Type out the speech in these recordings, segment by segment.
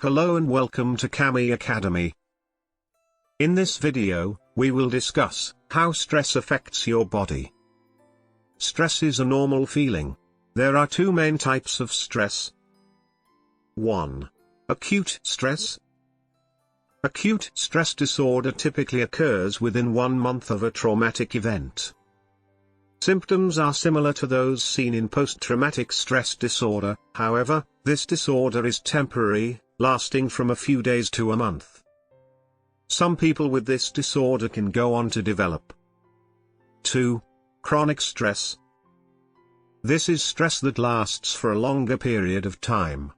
Hello and welcome to Kami Academy. In this video, we will discuss how stress affects your body. Stress is a normal feeling. There are two main types of stress. 1. Acute stress. Acute stress disorder typically occurs within 1 month of a traumatic event. Symptoms are similar to those seen in post-traumatic stress disorder, however, this disorder is temporary, lasting from a few days to a month. Some people with this disorder can go on to develop 2. Chronic stress. This is stress that lasts for a longer period of time.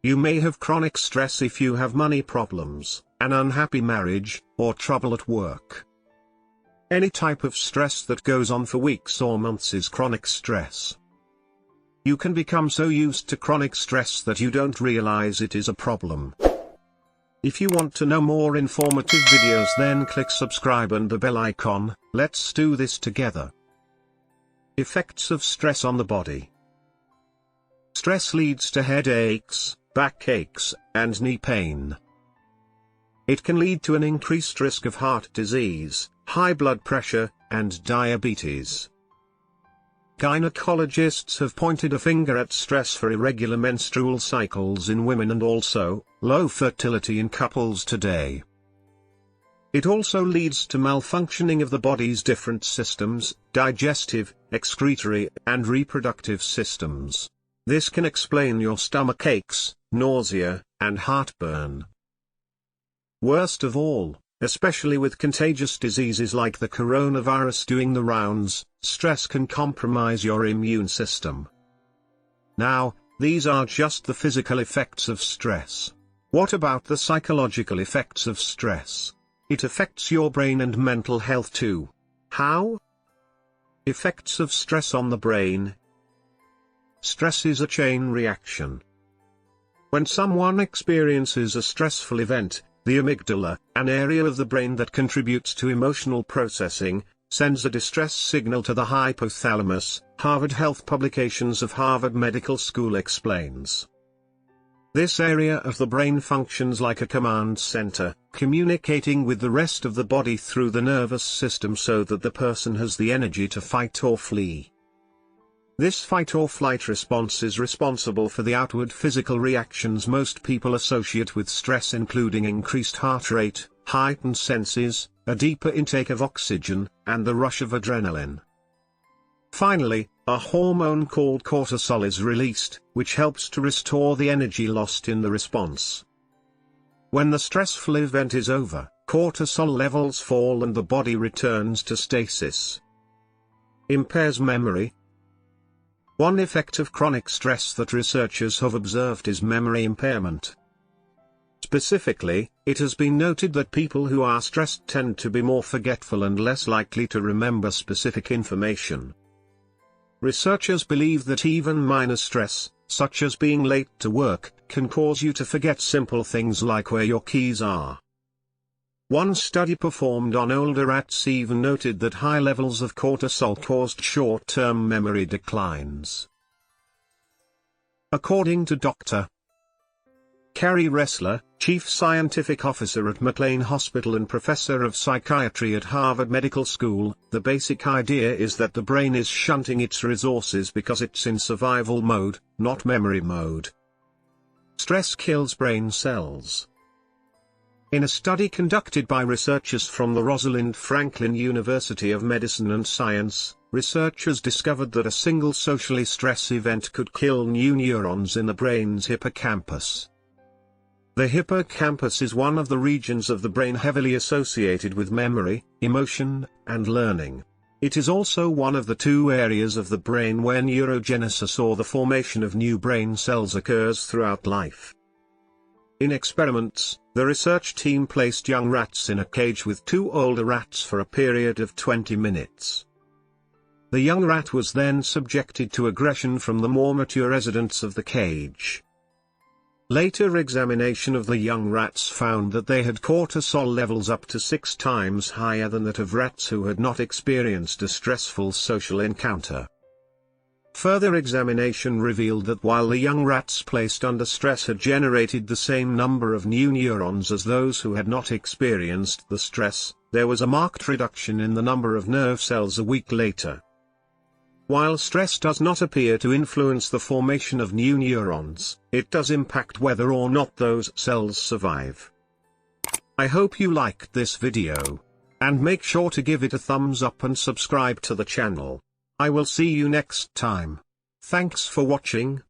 You may have chronic stress if you have money problems, an unhappy marriage, or trouble at work. Any type of stress that goes on for weeks or months is chronic stress. You can become so used to chronic stress that you don't realize it is a problem. If you want to know more informative videos, then click subscribe and the bell icon. Let's do this together. Effects of stress on the body. Stress leads to headaches, backaches, and knee pain. It can lead to an increased risk of heart disease, high blood pressure, and diabetes. Gynecologists have pointed a finger at stress for irregular menstrual cycles in women and also low fertility in couples today. It also leads to malfunctioning of the body's different systems, digestive, excretory, and reproductive systems. This can explain your stomach aches, nausea, and heartburn. Worst of all, especially with contagious diseases like the coronavirus doing the rounds, stress can compromise your immune system. Now, these are just the physical effects of stress. What about the psychological effects of stress? It affects your brain and mental health too. How? Effects of stress on the brain. Stress is a chain reaction. When someone experiences a stressful event, the amygdala, an area of the brain that contributes to emotional processing, sends a distress signal to the hypothalamus, Harvard Health Publications of Harvard Medical School explains. This area of the brain functions like a command center, communicating with the rest of the body through the nervous system so that the person has the energy to fight or flee. This fight-or-flight response is responsible for the outward physical reactions most people associate with stress, including increased heart rate, heightened senses, a deeper intake of oxygen, and the rush of adrenaline. Finally, a hormone called cortisol is released, which helps to restore the energy lost in the response. When the stressful event is over, cortisol levels fall and the body returns to stasis. Impairs memory. One effect of chronic stress that researchers have observed is memory impairment. Specifically, it has been noted that people who are stressed tend to be more forgetful and less likely to remember specific information. Researchers believe that even minor stress, such as being late to work, can cause you to forget simple things like where your keys are. One study performed on older rats even noted that high levels of cortisol caused short-term memory declines. According to Dr. Carrie Ressler, Chief Scientific Officer at McLean Hospital and Professor of Psychiatry at Harvard Medical School, the basic idea is that the brain is shunting its resources because it's in survival mode, not memory mode. Stress kills brain cells. In a study conducted by researchers from the Rosalind Franklin University of Medicine and Science, researchers discovered that a single socially stress event could kill new neurons in the brain's hippocampus. The hippocampus is one of the regions of the brain heavily associated with memory, emotion, and learning. It is also one of the two areas of the brain where neurogenesis, or the formation of new brain cells, occurs throughout life. In experiments, the research team placed young rats in a cage with two older rats for a period of 20 minutes. The young rat was then subjected to aggression from the more mature residents of the cage. Later examination of the young rats found that they had cortisol levels up to 6 times higher than that of rats who had not experienced a stressful social encounter. Further examination revealed that while the young rats placed under stress had generated the same number of new neurons as those who had not experienced the stress, there was a marked reduction in the number of nerve cells a week later. While stress does not appear to influence the formation of new neurons, it does impact whether or not those cells survive. I hope you liked this video. And make sure to give it a thumbs up and subscribe to the channel. I will see you next time. Thanks for watching.